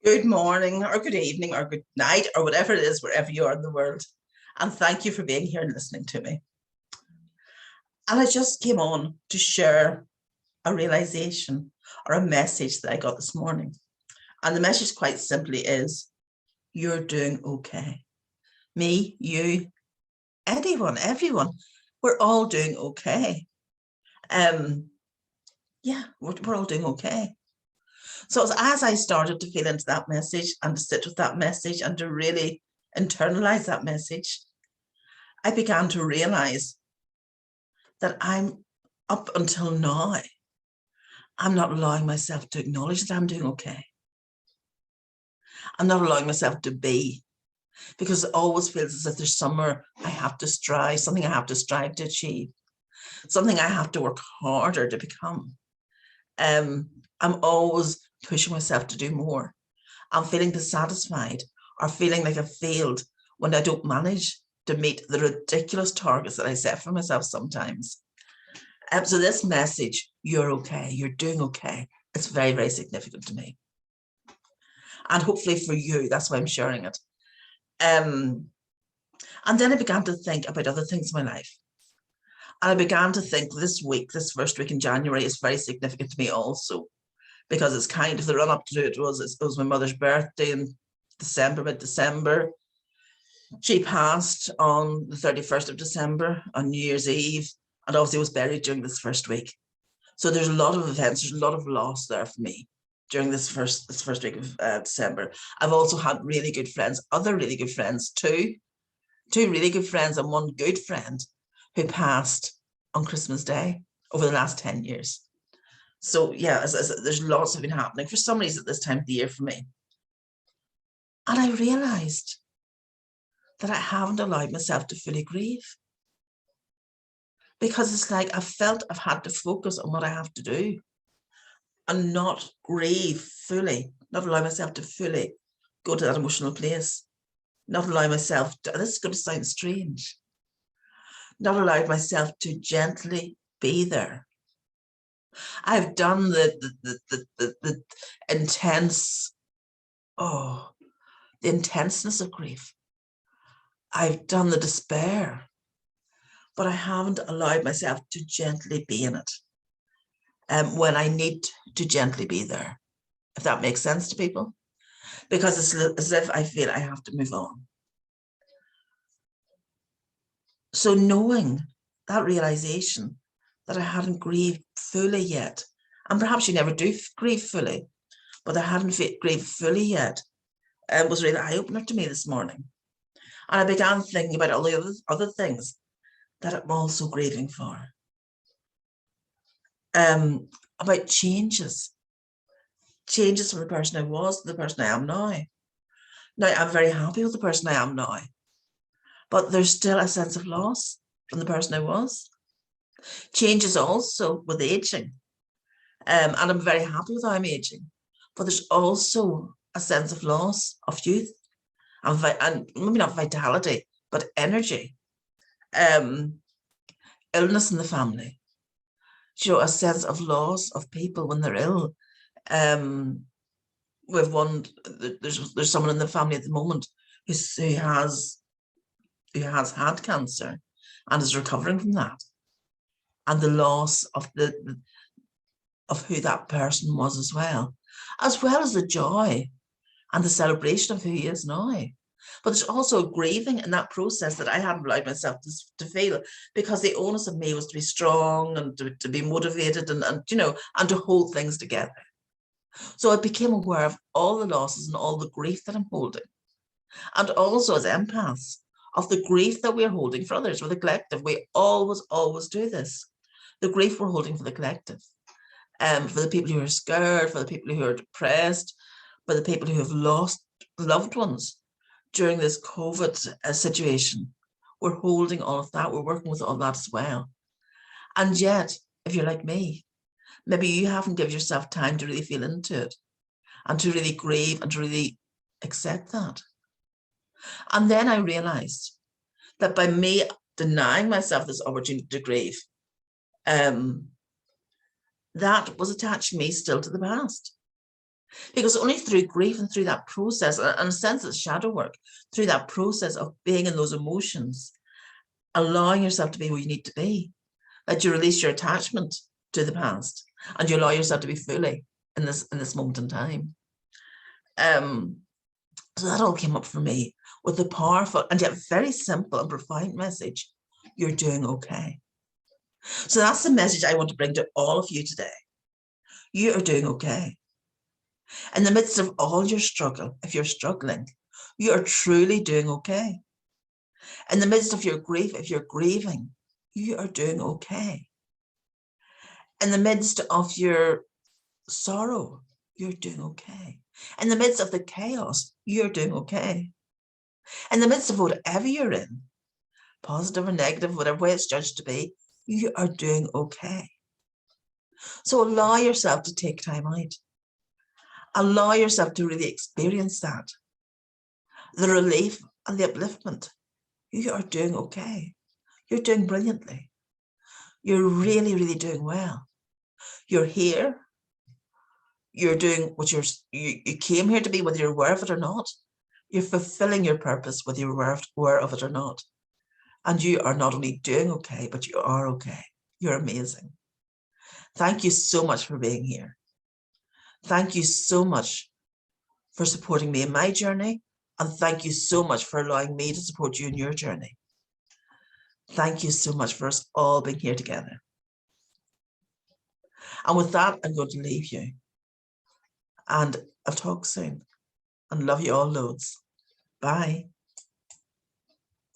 Good morning, or good evening, or good night, or whatever it is, wherever you are in the world. And thank you for being here and listening to me. And I just came on to share a realization or a message that I got this morning. And the message quite simply is, you're doing okay. Me, you, anyone, everyone, we're all doing okay. Yeah, we're all doing okay. So as I started to feel into that message and to sit with that message and to really internalize that message, I began to realize that up until now, I'm not allowing myself to acknowledge that I'm doing okay. I'm not allowing myself to be, because it always feels as if there's somewhere I have to strive, something I have to strive to achieve, something I have to work harder to become. I'm always pushing myself to do more. I'm feeling dissatisfied or feeling like I've failed when I don't manage to meet the ridiculous targets that I set for myself sometimes. So this message, you're okay, you're doing okay, it's very, very significant to me. And hopefully for you, that's why I'm sharing it. And then I began to think about other things in my life. And I began to think this first week in January is very significant to me also, because it's kind of the run up to it was my mother's birthday in mid-December. She passed on the 31st of December on New Year's Eve, and obviously was buried during this first week. So there's a lot of events, there's a lot of loss there for me during this first week of December. I've also had really good friends, other really good friends too. Two really good friends and one good friend who passed on Christmas Day over the last 10 years. So yeah, there's lots have been happening for some reason at this time of the year for me. And I realized that I haven't allowed myself to fully grieve. Because it's like I felt I've had to focus on what I have to do and not grieve fully, not allow myself to fully go to that emotional place, not allow myself to, this is going to sound strange, not allow myself to gently be there. I've done the intense, the intenseness of grief. I've done the despair, but I haven't allowed myself to gently be in it when I need to gently be there, if that makes sense to people, because it's as if I feel I have to move on. So knowing that realization that I hadn't grieved fully yet, and perhaps you never do grieve fully, but I hadn't grieved fully yet, was really eye-opener to me this morning. And I began thinking about all the other things that I'm also grieving for. About changes from the person I was to the person I am now. Now, I'm very happy with the person I am now, but there's still a sense of loss from the person I was. Changes also with aging, and I'm very happy with how I'm aging, but there's also a sense of loss of youth and maybe not vitality, but energy. Illness in the family, a sense of loss of people when they're ill. We've there's someone in the family at the moment who has had cancer and is recovering from that, and the loss of of who that person was as well as the joy and the celebration of who he is now. But there's also grieving in that process that I hadn't allowed myself to feel, because the onus of me was to be strong and to be motivated and to hold things together. So I became aware of all the losses and all the grief that I'm holding. And also as empaths, of the grief that we're holding for others, for the collective. We always do this. The grief we're holding for the collective. For the people who are scared, for the people who are depressed, for the people who have lost loved ones during this COVID situation. We're holding all of that. We're working with all that as well. And yet, if you're like me, maybe you haven't given yourself time to really feel into it and to really grieve and to really accept that. And then I realized that by me denying myself this opportunity to grieve, that was attaching me still to the past. Because only through grief and through that process, and in a sense it's shadow work, through that process of being in those emotions, allowing yourself to be where you need to be, that you release your attachment to the past and you allow yourself to be fully in this moment in time. So that all came up for me with the powerful and yet very simple and profound message: you're doing okay. So that's the message I want to bring to all of you today. You are doing okay. In the midst of all your struggle, if you're struggling, you are truly doing okay. In the midst of your grief, if you're grieving, you are doing okay. In the midst of your sorrow, you're doing okay. In the midst of the chaos, you're doing okay. In the midst of whatever you're in, positive or negative, whatever way it's judged to be, you are doing okay. So allow yourself to take time out. Allow yourself to really experience that. The relief and the upliftment. You are doing okay. You're doing brilliantly. You're really, really doing well. You're here. You're doing what you came here to be, whether you're aware of it or not. You're fulfilling your purpose, whether you're aware of it or not. And you are not only doing okay, but you are okay. You're amazing. Thank you so much for being here. Thank you so much for supporting me in my journey. And thank you so much for allowing me to support you in your journey. Thank you so much for us all being here together. And with that, I'm going to leave you. And I'll talk soon. And love you all loads. Bye.